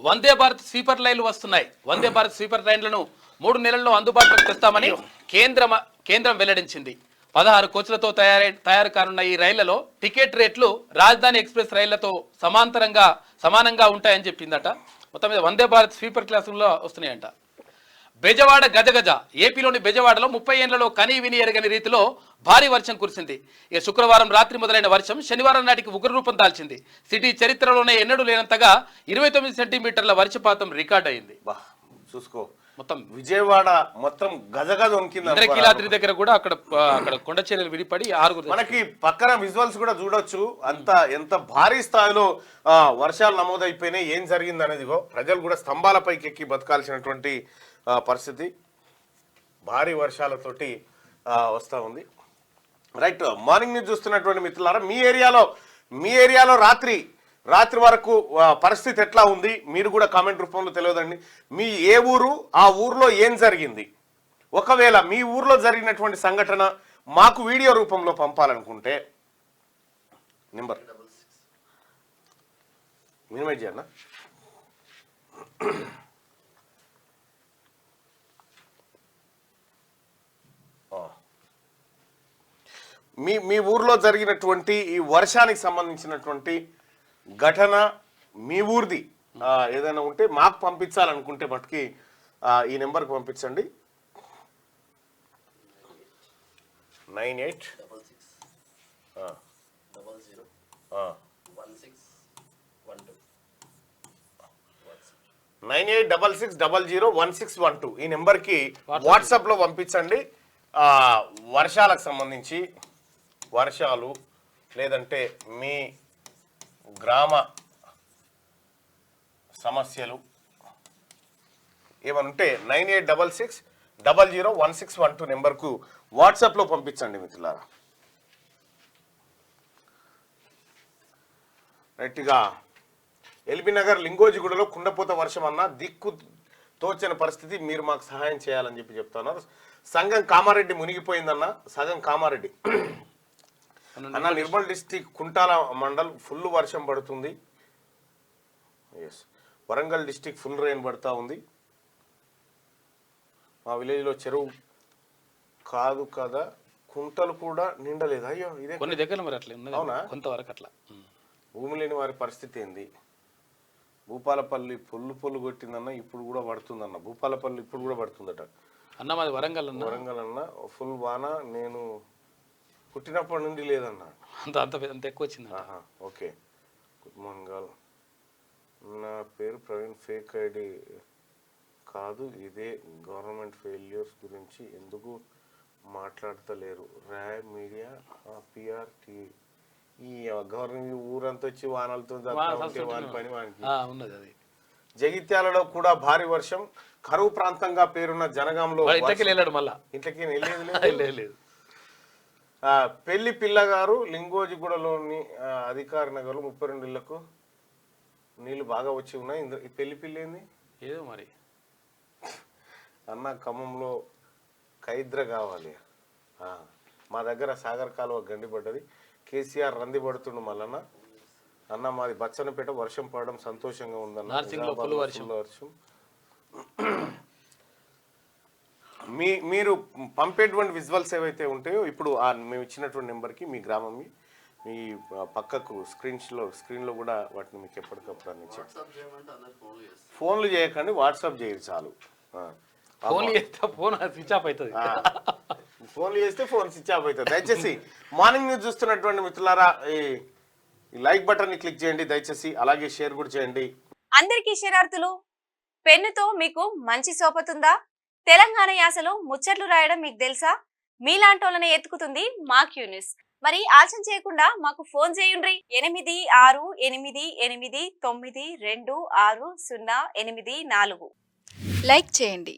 Vande Bharat sleeper రైళ్లు వస్తున్నాయి. Vande Bharat sleeper రైళ్లను 3 నెలల్లో అందుబాటులోకి తెస్తామని కేంద్రం వెల్లడించింది. 16 కోచ్లతో తయారు కానున్న ఈ రైళ్లలో టికెట్ రేట్లు రాజధాని ఎక్స్ప్రెస్ రైళ్లతో సమానంగా ఉంటాయని చెప్పిందట. మొత్తం మీద వందే భారత్ స్లీపర్ క్లాసుల్లో వస్తున్నాయంట. బెజవాడ గజగజ. ఏపీలోని బెజవాడలో 30 ఏళ్లలో కనీ విని ఎరగని రీతిలో భారీ వర్షం కురిసింది. ఇక శుక్రవారం రాత్రి మొదలైన వర్షం శనివారం నాటికి ఉగ్రరూపం దాల్చింది. సిటీ చరిత్రలోనే ఎన్నడూ లేనంతగా 29 సెంటీమీటర్ల వర్షపాతం రికార్డ్ అయింది. చూసుకో, మొత్తం విజయవాడ మొత్తం గజగజ వణికింది. ఇంద్రకీలాద్రి దగ్గర కూడా అక్కడ కొండ చర్యలు విడిపడి 6 మనకి పక్కన విజువల్స్ కూడా చూడొచ్చు. ఎంత భారీ స్థాయిలో వర్షాలు నమోదైపోయినాయి, ఏం జరిగింది అనేది. ప్రజలు కూడా స్తంభాలపైకి ఎక్కి బతకాల్సినటువంటి పరిస్థితి భారీ వర్షాలతోటి వస్తూ ఉంది. రైట్, మార్నింగ్ న్యూస్ చూస్తున్నటువంటి మిత్రులారా, మీ ఏరియాలో రాత్రి వరకు పరిస్థితి ఎట్లా ఉంది మీరు కూడా కామెంట్ రూపంలో తెలియదండి. మీ ఏ ఊరు, ఆ ఊర్లో ఏం జరిగింది, ఒకవేళ మీ ఊర్లో జరిగినటువంటి సంఘటన మాకు వీడియో రూపంలో పంపాలనుకుంటే నెంబర్ మినిమైజ్ చేయన్నా. మీ ఊర్లో జరిగినటువంటి ఈ వర్షానికి సంబంధించినటువంటి ఘటన మీ ఊరిది ఏదైనా ఉంటే మాకు పంపించాలనుకుంటే మటుకి ఈ నెంబర్కి పంపించండి. 9866001612 ఈ నెంబర్కి వాట్సాప్లో పంపించండి. వర్షాలకు సంబంధించి వర్షాలు లేదంటే మీ గ్రామ సమస్యలు ఏమనుంటే 9866001612 నెంబర్కు వాట్సాప్లో పంపించండి మిత్రులారా. రైట్గా ఎల్బీ నగర్ లింగోజిగూడలో కుండపోత వర్షం అన్న దిక్కు తోచని పరిస్థితి, మీరు మాకు సహాయం చేయాలని చెప్తున్నారు. సంగం కామారెడ్డి మునిగిపోయిందన్న. సగం కామారెడ్డి అన్న, నిర్మల్ డిస్టిక్ కుంటాల మండల్ ఫుల్ వర్షం పడుతుంది. Yes, Warangal district full rain పడుతూ ఉంది. మా విలేజ్లో చెరువు కాదు కదా, కుంటలు కూడా నిండలేదు. అయ్యో, ఇదే కొన్ని దగ్గర మరి అట్లా అవునా, కొంతవరకు అట్లా. భూమి లేని వారి పరిస్థితి ఏంది? భూపాలపల్లి పొల్లు కొట్టిందన్న, ఇప్పుడు కూడా పడుతుందన్న. భూపాలపల్లి ఇప్పుడు కూడా పడుతుందట అన్న. మాది వరంగల్ అన్న. ఫుల్ వాన నేను పుట్టినప్పటి నుండి లేదన్న. అంత ఎక్కువ వచ్చింది. Okay, good morning all. నా పేరు ప్రవీణ్. ఫేక్ ఐడి కాదు, ఇదే గవర్నమెంట్ ఫెయిల్యూర్స్ గురించి ఎందుకు మాట్లాడతలేరు? ర్యా మీడియా పిఆర్టీ ఈ గవర్నమెంట్ ఊరంతా వచ్చి వానలతో పని ఉన్నది. అది జగిత్యాలలో కూడా భారీ వర్షం. కరువు ప్రాంతంగా పేరున్న జనగాంలో ఇంట్లోకి వెళ్ళలేదు. పెళ్లి పిల్లగారు లింగోజిగూడలోని అధికారి నగర్లో 32 ఇళ్లకు నీళ్లు బాగా వచ్చి ఉన్నాయి. ఈ పెళ్లి పిల్ల ఏంది ఏదో మరి అన్న. ఖమ్మంలో ఖైద్ర కావాలి. మా దగ్గర సాగర్ కాలువ గండిపడ్డది. కేసీఆర్ రంది పడుతుండు మల్లన్న. అన్న మాది బచ్చన్నపేట, వర్షం పడడం సంతోషంగా ఉందన్న. వర్షం మీరు పంపేటువంటి విజువల్స్ ఏవైతే ఉంటాయో ఇప్పుడు మేము ఇచ్చినటువంటి నెంబర్కి మీ గ్రామం మీ పక్కకు స్క్రీన్లో కూడా వాటిని మీకు ఎప్పటికప్పుడు అందించారు. ఫోన్లు చేయకండి, వాట్సాప్ చేయరు చాలు. ఫోన్లు స్విచ్ ఆఫ్ అవుతుంది. ఫోన్లు చేస్తే ఫోన్ స్విచ్ ఆఫ్ అవుతుంది. దయచేసి మార్నింగ్ న్యూస్ చూస్తున్నటువంటి మిత్రులారా ఈ లైక్ బటన్ ని క్లిక్ చేయండి దయచేసి. అలాగే షేర్ కూడా చేయండి. అందరికీ శరార్థులు. పెన్నుతో మీకు మంచి సోపతుందా? తెలంగాణ యాసలో ముచ్చట్లు రాయడం మీకు తెలుసా? మీలాంటోళ్ళని ఎత్తుకుతుంది మా క్యూ న్యూస్. మరి ఆలస్యం చేయకుండా మాకు ఫోన్ చేయండి. 8688892604. లైక్ చేయండి.